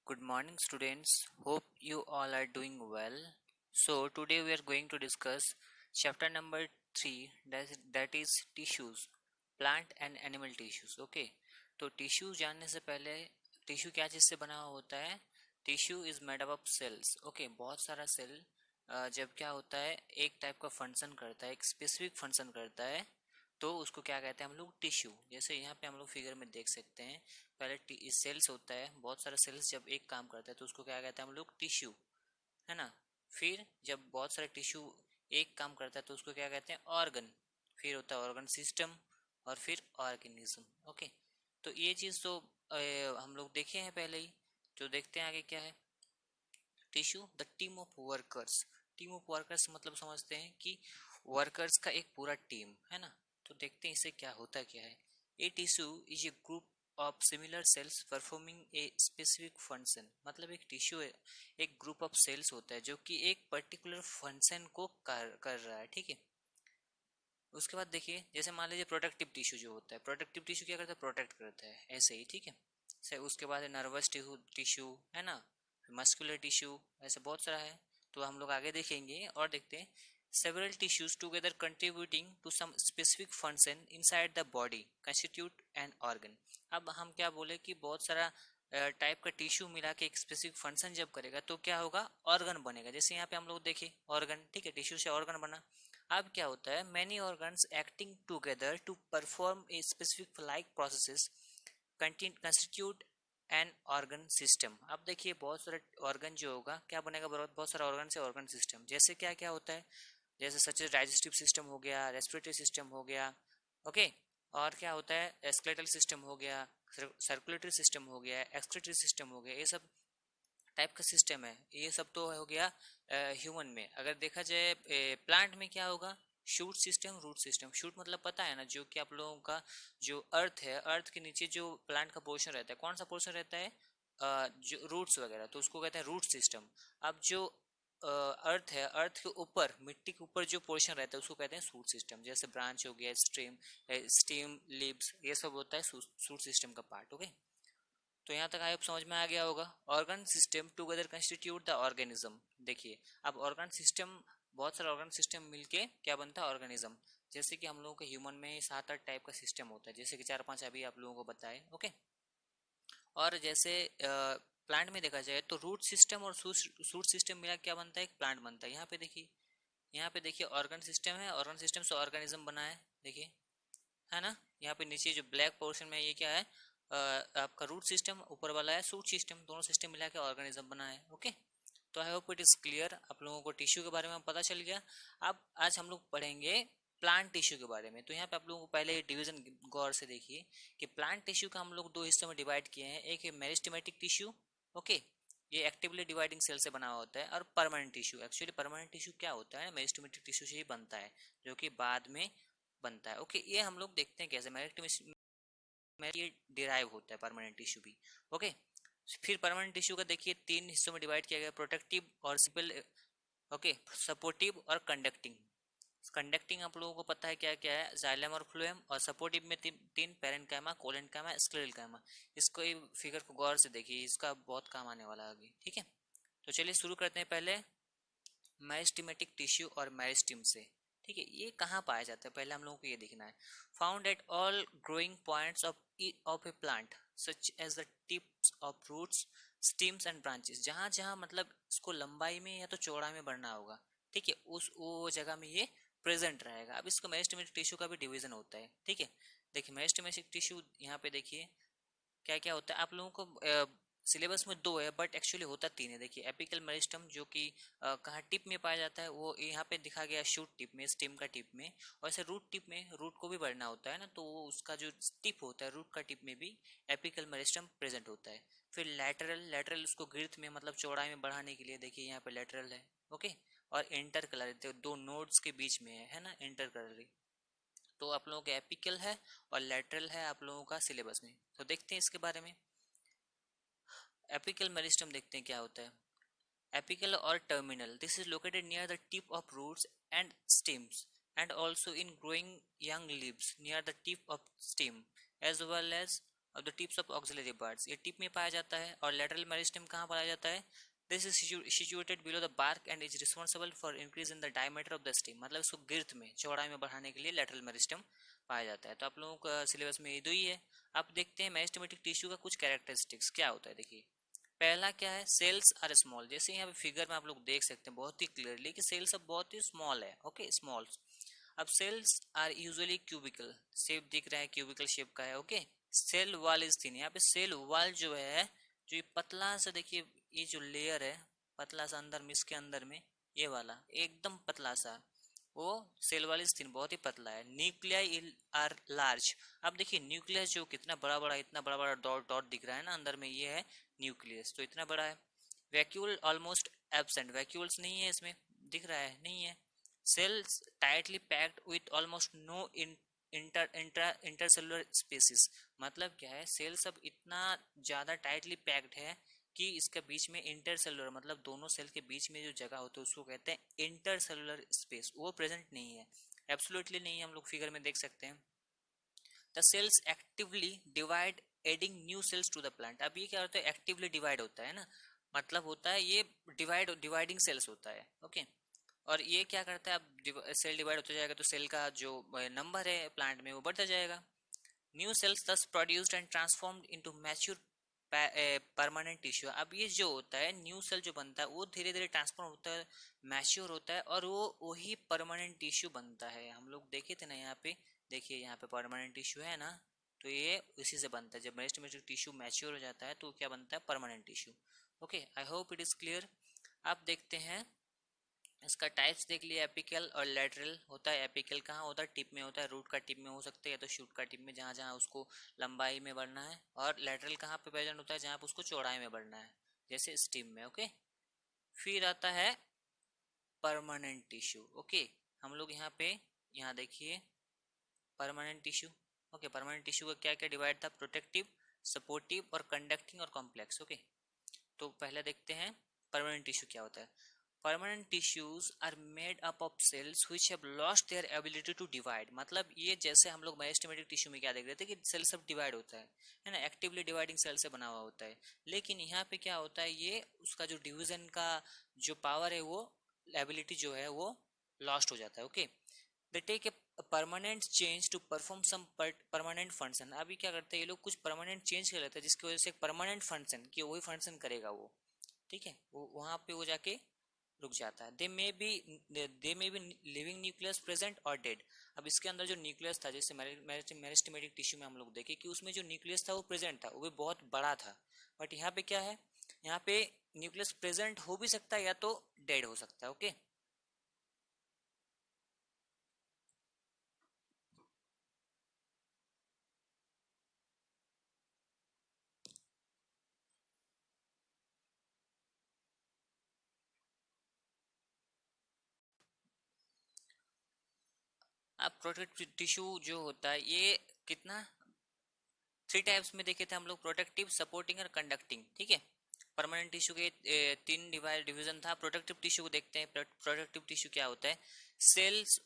Good morning, students. Hope you all are doing well. So, today we are going to discuss chapter number 3, that is tissues, plant and animal tissues. Okay, तो tissue जानने से पहले tissue क्या चीज़ से बना हुआ होता है? Tissue is made up of cells. Okay, बहुत सारा सेल जब क्या होता है, एक टाइप का फंक्शन करता है, एक स्पेसिफिक फंक्शन करता है, तो उसको क्या कहते हैं हम लोग? टिश्यू. जैसे यहाँ पे हम लोग फिगर में देख सकते हैं, पहले सेल्स होता है, बहुत सारा सेल्स जब एक काम करता है तो उसको क्या कहते हैं हम लोग? टिश्यू, है ना. फिर जब बहुत सारे टिश्यू एक काम करता है तो उसको क्या कहते हैं? ऑर्गन. फिर होता है ऑर्गन सिस्टम, और फिर ऑर्गेनिज्म. ओके, तो ये चीज़ तो हम लोग देखे हैं पहले ही. जो देखते हैं आगे क्या है? Tissue the team of workers. Team of workers मतलब समझते हैं कि वर्कर्स का एक पूरा टीम है ना. तो देखते हैं इसे क्या होता क्या है. A tissue is a group of similar sales performing a specific function. मतलब एक टिश्यू एक ग्रुप ऑफ सेल्स होता है जो कि एक पर्टिकुलर फंक्शन को कर रहा है. ठीक है. उसके बाद देखिए, जैसे मान लीजिए प्रोटेक्टिव टिश्यू जो होता है, प्रोटेक्टिव टिश्यू क्या करता है? प्रोटेक्ट करता है, ऐसे ही. ठीक है. उसके बाद नर्वस टिश्यू है ना, मस्कुलर टिश्यू, ऐसे बहुत सारा है. तो हम लोग आगे देखेंगे और देखते हैं. Several tissues together contributing to some specific function inside the body constitute an organ. अब हम क्या बोले कि बहुत सारा टाइप का टिश्यू मिला के एक स्पेसिफिक फंक्शन जब करेगा तो क्या होगा? ऑर्गन बनेगा. जैसे यहाँ पे हम लोग देखें ऑर्गन, ठीक है, टिश्यू से ऑर्गन बना. अब क्या होता है? Many organs acting together to perform a specific like processes constitute an organ system. अब देखिए, बहुत सारे ऑर्गन जो होगा क्या बनेगा? बहुत सारा ऑर्गन से ऑर्गन सिस्टम. जैसे क्या क्या होता है? जैसे सच डाइजेस्टिव सिस्टम हो गया, रेस्पिरेटरी सिस्टम हो गया. ओके. और क्या होता है? स्केलेटल सिस्टम हो गया, सर्कुलेटरी सिस्टम हो गया, एक्सक्रीटरी सिस्टम हो गया. ये सब टाइप का सिस्टम है. ये सब तो हो गया ह्यूमन में. अगर देखा जाए प्लांट में क्या होगा? Shoot system, root system. Shoot मतलब पता है ना, जो कि आप लोगों का जो अर्थ है, अर्थ के नीचे जो प्लांट का पोर्शन रहता है, कौन सा पोर्शन रहता है? जो रूट्स वगैरह, तो उसको कहते हैं रूट सिस्टम. अब जो अर्थ है, अर्थ के ऊपर, मिट्टी के ऊपर जो पोर्शन रहता है उसको कहते हैं शूट सिस्टम. जैसे ब्रांच हो गया, स्ट्रीम, स्टीम, लीव्स, ये सब होता है शूट सिस्टम का पार्ट. ओके. तो यहाँ तक आप समझ में आ गया होगा. Organ system together constitute the organism. देखिए, अब ऑर्गन सिस्टम, बहुत सारे ऑर्गन सिस्टम मिलके क्या बनता है? ऑर्गेनिज्म. जैसे कि हम लोगों के ह्यूमन में 7-8 टाइप का सिस्टम होता है, जैसे कि 4-5 अभी आप लोगों को बताए. ओके. और जैसे प्लांट में देखा जाए तो रूट सिस्टम और शूट सिस्टम मिला क्या बनता है? एक प्लांट बनता है. यहाँ पे देखिए, यहाँ पे देखिए ऑर्गन सिस्टम है, ऑर्गन सिस्टम से ऑर्गेनिज्म बना है. देखिए, है ना. यहाँ पे नीचे जो ब्लैक पोर्शन में ये क्या है? आपका रूट सिस्टम, ऊपर वाला है शूट सिस्टम. दोनों सिस्टम मिला के ऑर्गेनिज्म बना है. ओके. तो I hope it is clear. आप लोगों को टिश्यू के बारे में पता चल गया. अब आज हम लोग पढ़ेंगे प्लांट टिश्यू के बारे में. तो यहाँ पे आप लोगों को पहले डिवीजन गौर से देखिए कि प्लांट टिश्यू का हम लोग दो हिस्सों में डिवाइड किए हैं. एक है मेरिस्टेमेटिक टिश्यू. ओके, ये एक्टिवली डिवाइडिंग सेल से बना हुआ होता है. और permanent tissue, actually permanent tissue क्या होता है? मेरिस्टेमेटिक टिश्यू से ही बनता है, जो कि बाद में बनता है. ओके, ये हम लोग देखते हैं कैसे ये डिराइव होता है परमानेंट टिश्यू भी. ओके. फिर परमानेंट टिश्यू का देखिए 3 हिस्सों में डिवाइड किया गया: प्रोटेक्टिव और सिंपल. ओके, सपोर्टिव और कंडक्टिंग. कंडक्टिंग आप लोगों को पता है क्या क्या है? जाइलम और फ्लोएम. और सपोर्टिव में तीन पेरेन्काइमा, कोलेन्काइमा, स्क्लेरकाइमा. इसको ये फिगर को गौर से देखिए, इसका बहुत काम आने वाला है आगे. ठीक है. तो चलिए शुरू करते हैं पहले मेरिस्टेमेटिक टिश्यू और मेरिस्टेम से. ठीक है, ये कहाँ पाया जाता है पहले हम लोगों को ये देखना है. Found at all growing points of a plant such as the tips of roots, stems and branches. जहाँ जहाँ मतलब इसको लंबाई में या तो चौड़ाई में बढ़ना होगा, ठीक है, उस वो जगह में ये प्रेजेंट रहेगा. अब इसको मेरिस्टेमेटिक टिश्यू का भी डिवीजन होता है. ठीक है. देखिए, मेरिस्टेमेटिक टिश्यू यहाँ पे देखिए क्या क्या होता है. आप लोगों को सिलेबस में 2 है, बट एक्चुअली होता 3 है. देखिए, एपिकल मेरिस्टम जो कि कहाँ टिप में पाया जाता है, वो यहाँ पे दिखा गया शूट टिप में, स्टेम का टिप में. और ऐसे रूट टिप में, रूट को भी बढ़ना होता है ना, तो वो उसका जो टिप होता है रूट का टिप में भी एपिकल मेरिस्टम प्रेजेंट होता है. फिर लैटरल, लैटरल उसको गिर्थ में मतलब चौड़ाई में बढ़ाने के लिए, देखिए यहाँ पे लैटरल है. ओके. और इंटर कलर, दो नोड्स के बीच में है ना, इंटर कलर. तो आप लोगों का एपिकल है और लैटरल है आप लोगों का सिलेबस में. तो देखते हैं इसके बारे में. एपिकल मेरिस्टम देखते हैं क्या होता है. एपिकल और terminal, this is located near the tip of roots and stems and also in growing young leaves near the tip of stem as well as of the tips of auxiliary parts, ये tip में पाया जाता है। और lateral meristem कहाँ पाया जाता है? This is situated below the bark and is responsible for increase in the diameter of the stem, मतलब इसको गिर्थ में, चौड़ाई में बढ़ाने के लिए लेटरल मेरिस्टेम पाया जाता है। तो आप लोगों का सिलेबस में ये दो ही है। अब देखते हैं मेरिस्टेमेटिक टिश्यू का कुछ कैरेक्टरिस्टिक्स क्या होता है। देखिए पहला क्या है, सेल्स आर स्मॉल। जैसे यहाँ पे फिगर में आप लोग देख सकते हैं बहुत ही क्लियरली कि सेल्स अब बहुत ही स्मॉल है। Okay, small. अब cells are usually cubical, shape दिख रहा है क्यूबिकल शेप का है। Okay, cell wall is thin, यहाँ पे सेल वॉल जो है, जो ये पतला सा, देखिए ये जो लेयर है पतला सा अंदर में, इसके अंदर में ये वाला एकदम पतला सा, वो सेल वॉल इज थिन, बहुत ही पतला है। Nuclei are large. अब देखिए न्यूक्लियस जो कितना बड़ा बड़ा, इतना बड़ा बड़ा डॉट डॉट दिख रहा है ना अंदर में, ये है न्यूक्लियस, तो इतना बड़ा है। वैक्यूल ऑलमोस्ट एब्सेंट, वैक्यूल्स नहीं है इसमें, दिख रहा है नहीं है। Cells tightly packed with almost no intercellular spaces, मतलब क्या है, सेल सब इतना ज्यादा टाइटली पैक्ड है कि इसके बीच में इंटरसेलुलर, मतलब दोनों सेल के बीच में जो जगह होती है उसको कहते हैं इंटरसेलुलर स्पेस, वो प्रेजेंट नहीं है, एब्सोल्युटली नहीं है। हम लोग फिगर में देख सकते हैं। The cells actively divide adding new cells to the plant. अब ये क्या होता है, एक्टिवली डिवाइड होता है ना, मतलब होता है ये डिवाइडिंग सेल्स होता है। ओके, और ये क्या करता है, अब सेल डिवाइड होता जाएगा तो सेल का जो नंबर है प्लांट में वो बढ़ता जाएगा। New sales thus produced and transformed into mature permanent tissue. अब ये जो होता है न्यू सेल जो बनता है वो धीरे धीरे ट्रांसफॉर्म होता है, मैच्योर होता है, और वो वही परमानेंट टिश्यू बनता है। हम लोग देखे थे ना यहाँ पे, देखिए यहाँ पे परमानेंट टिश्यू है ना, तो ये इसी से बनता है। जब मेरिस्टेमेटिक टिश्यू मैच्योर हो जाता है तो क्या बनता है, permanent tissue. Okay, I hope it is clear. आप देखते हैं इसका टाइप्स देख लिया, एपिकल और लेटरल होता है। एपिकल कहाँ होता है, टिप में होता है, रूट का टिप में हो सकता है या तो शूट का टिप में, जहाँ जहाँ उसको लंबाई में बढ़ना है। और लेटरल कहाँ पे प्रेजेंट होता है, जहाँ पे उसको चौड़ाई में बढ़ना है, जैसे स्टीम में। ओके, फिर आता है परमानेंट टिश्यू। ओके, हम लोग यहाँ पे, यहाँ देखिए permanent tissue. Okay, permanent tissue का क्या क्या डिवाइड था, प्रोटेक्टिव, सपोर्टिव और कंडक्टिंग और कॉम्प्लेक्स। ओके, तो पहले देखते हैं परमानेंट टिश्यू क्या होता है। Permanent tissues are made up of cells which have lost their ability to divide, मतलब ये जैसे हम लोग मेरिस्टेमेटिक टिश्यू में क्या देख रहे थे कि सेल सब डिवाइड होता है ना, एक्टिवली डिवाइडिंग सेल से बना हुआ होता है। लेकिन यहाँ पे क्या होता है, ये उसका जो डिवीजन का जो पावर है, वो एबिलिटी जो है वो लॉस्ट हो जाता है। Okay, they take a permanent change to perform some permanent function. अभी क्या करते हैं ये लोग, कुछ परमानेंट चेंज कर लेते हैं जिसकी वजह से एक परमानेंट फंक्शन कि वही फंक्शन करेगा वो, ठीक है, वो वहां पे वो जाके रुक जाता है। They may be living nucleus present और डेड। अब इसके अंदर जो न्यूक्लियस था, जैसे मेरिस्टेमेटिक टिश्यू में हम लोग देखे कि उसमें जो न्यूक्लियस था वो प्रेजेंट था, वो भी बहुत बड़ा था। बट यहाँ पे क्या है, यहाँ पे न्यूक्लियस प्रेजेंट हो भी सकता है या तो डेड हो सकता है। ओके, अब प्रोटेक्टिव टिश्यू जो होता है ये कितना, थ्री टाइप्स में देखे थे हम लोग, प्रोटेक्टिव, सपोर्टिंग और कंडक्टिंग। ठीक है, परमानेंट टिश्यू के तीन डिवीजन था। प्रोटेक्टिव टिश्यू को देखते हैं। प्रोटेक्टिव टिश्यू क्या होता है, सेल्स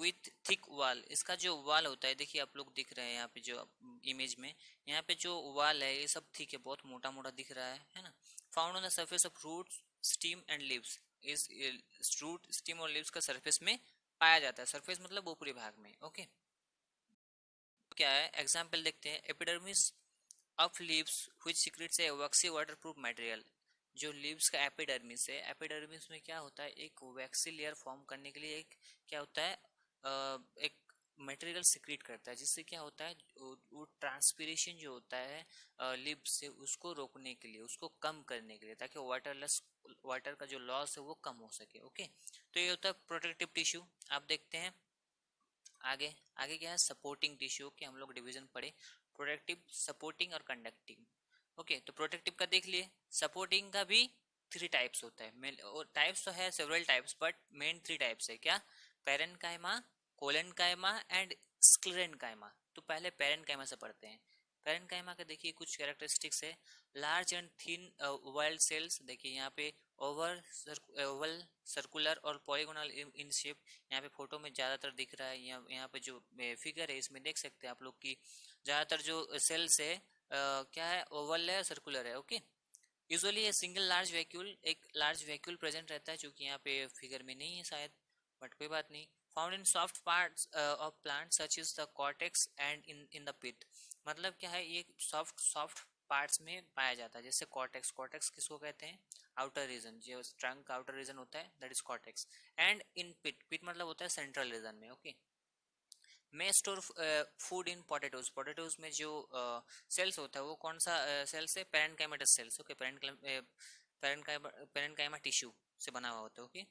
विथ थिक वॉल। इसका जो वॉल होता है, देखिए आप लोग दिख रहे हैं यहाँ पे जो इमेज में, यहाँ पे जो वॉल है ये सब ठीक है, बहुत मोटा मोटा दिख रहा है ना। Found on the surface of roots, stem and leaves. इस रूट, स्टीम और लीव्स का सरफेस में पाया जाता है। सरफेस मतलब ऊपरी भाग में। ओके, क्या है, एग्जाम्पल देखते हैं। Epidermis of leaves which secrets A vaccine waterproof material. जो लीव्स का एपिडर्मिस है, एपिडर्मिस में क्या होता है, एक वैक्सी लेयर फॉर्म करने के लिए एक क्या होता है, एक मटेरियल सिक्रीट करता है, जिससे क्या होता है, वो ट्रांसपीरेशन जो होता है लीव्स से, उसको रोकने के लिए, उसको कम करने के लिए, ताकि वाटर का जो लॉस है वो कम हो सके। ओके, तो ये होता है प्रोटेक्टिव टिश्यू। आप देखते हैं आगे, आगे क्या है, सपोर्टिंग टिश्यू के हम लोग डिवीजन पढ़े, प्रोटेक्टिव, सपोर्टिंग और कंडक्टिंग। ओके, तो प्रोटेक्टिव का देख लिए। सपोर्टिंग का भी थ्री टाइप्स होता है, और टाइप्स तो है several types, but main three types है क्या, पेरेनकाइमा, कोलेनकाइमा एंड स्क्लेरेनकाइमा। तो पहले पेरेनकाइमा से पढ़ते हैं। पेरेनकाइमा का देखिए कुछ कैरेक्टरिस्टिक्स है। Large and thin walled cells, देखिए यहाँ पे ओवल सर्कुलर और पॉलीगोनल इन शेप। यहाँ पे फोटो में ज़्यादातर दिख रहा है, यहाँ पे जो फिगर है इसमें देख सकते हैं आप लोग की ज़्यादातर जो सेल्स है क्या है, ओवल है, सर्कुलर है। Okay, usually a single large vacuole, एक लार्ज वैक्यूल प्रेजेंट रहता है, जो कि यहाँ पे फिगर में नहीं है शायद, बट कोई बात नहीं। Found in soft parts of plant such is the cortex and in in the pith. मतलब क्या है, ये सॉफ्ट सॉफ्ट पार्ट्स में पाया जाता है, जैसे कॉर्टेक्स। कॉर्टेक्स किसको कहते हैं, आउटर रीजन, जो ट्रंक आउटर रीजन होता है, that is cortex. And in pith, pith मतलब होता है सेंट्रल रीजन में। ओके, में store food in potatoes. Potatoes में जो सेल्स होता है वो कौन सा सेल्स है, parenchymatous cells. Okay, parenchyma tissue से बना हुआ होता है। Okay,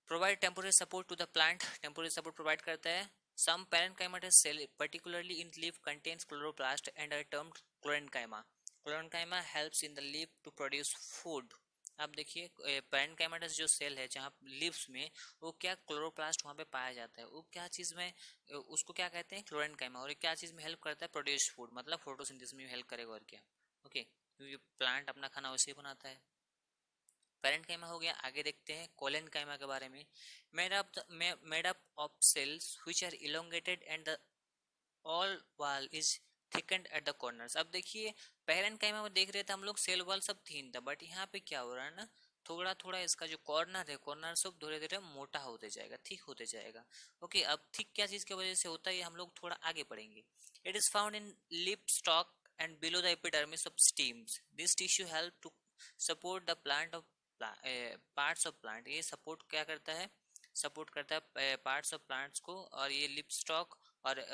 provide temporary support to the plant, temporary support provide करता है। Some parenchymatous cell particularly in leaf contains chloroplast and are termed chlorenchyma. Chlorenchyma helps in the leaf to produce food. अब देखिए, पेरेन्काइमेटस जो सेल है जहाँ leaves में, वो क्या क्लोरोप्लास्ट वहाँ पे पाया जाता है, वो क्या चीज़ में उसको क्या कहते हैं, क्लोरेनकाइमा। और ये क्या चीज़ में हेल्प करता है, प्रोड्यूस फूड, मतलब फोटोसिंथेसिस में हेल्प करेगा और क्या। ओके, क्योंकि प्लांट अपना खाना वैसे ही बनाता है। पेरेन्काइमा हो गया। आगे देखते हैं कोलेनकाइमा के बारे में। Made up of cells which are elongated and the all wall is thickened at the corners. अब देखिए, पेरेन्काइमा में देख रहे थे हम लोग सेल वॉल सब थीन था, बट यहाँ पे क्या हो रहा है ना, थोड़ा थोड़ा इसका जो कॉर्नर है, कॉर्नर सब धीरे धीरे मोटा होते जाएगा, थिक होते जाएगा। ओके, अब थिक क्या चीज की वजह से होता है, ये हम लोग थोड़ा आगे पढ़ेंगे। It is found in leaf stalk and below the epidermis of stems. This tissue help to support the plant of parts of plant. ये सपोर्ट क्या करता है, सपोर्ट करता है पार्ट्स ऑफ प्लांट्स को। और ये लिप स्टॉक और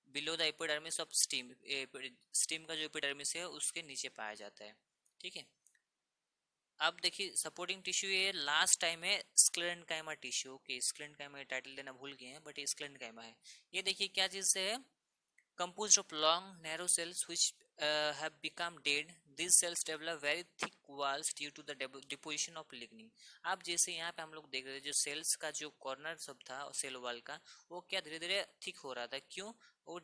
below the epidermis of steam, steam का जो एपिडर्मिस है उसके नीचे पाया जाता है। ठीक है, अब देखिए सपोर्टिंग टिश्यू, ये लास्ट टाइम है sclerenchyma tissue. Okay, sclerenchyma title देना भूल गए हैं, बट ये स्क्लेरेन्काइमा है। ये देखिए क्या चीज से है, composed of long narrow cells which have become dead. These cells develop very thick walls due to the deposition of lignin. अब जैसे यहाँ पे हम लोग देख रहे हैं, जो सेल्स का जो कॉर्नर सब था सेल वॉल का, वो क्या धीरे धीरे थिक हो रहा था, क्यों, वो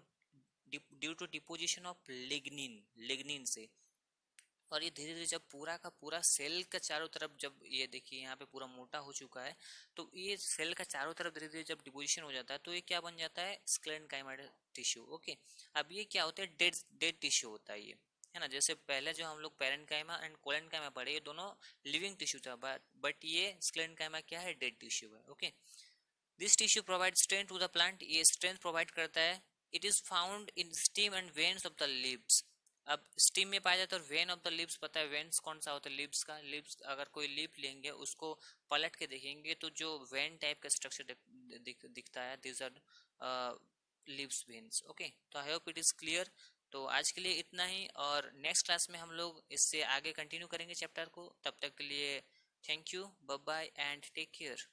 due to deposition of lignin, lignin से। और ये धीरे धीरे जब पूरा का पूरा सेल का चारों तरफ, जब ये देखिए यहाँ पे पूरा मोटा हो चुका है, तो ये सेल का चारों तरफ धीरे धीरे जब डिपोजिशन हो जाता है, तो ये क्या बन जाता है, स्क्लेरेन्काइमा टिश्यू। ओके, अब ये क्या होता है, डेड डेड टिश्यू होता है ये, है ना। जैसे पहले जो हम लोग पेरेन्काइमा एंड कोलेन्काइमा पढ़े, ये दोनों लिविंग टिश्यू था, बट ये स्क्लेरेन्काइमा क्या है, डेड टिश्यू है। Okay, this tissue provide strength to the plant, ये स्ट्रेंथ प्रोवाइड करता है। It is found in stem and veins of the leaves. अब स्टीम में पाया जाता है, और वेन ऑफ द लीव्स पता है, वेन्स कौन सा होता है, लीव्स का। लीव्स अगर कोई लीफ लेंगे, उसको पलट के देखेंगे, तो जो वेन टाइप का स्ट्रक्चर दिखता है, this are leaves veins. Okay, तो I hope it is clear. तो आज के लिए इतना ही, और नेक्स्ट क्लास में हम लोग इससे आगे कंटिन्यू करेंगे चैप्टर को। तब तक के लिए thank you, bye bye and take care.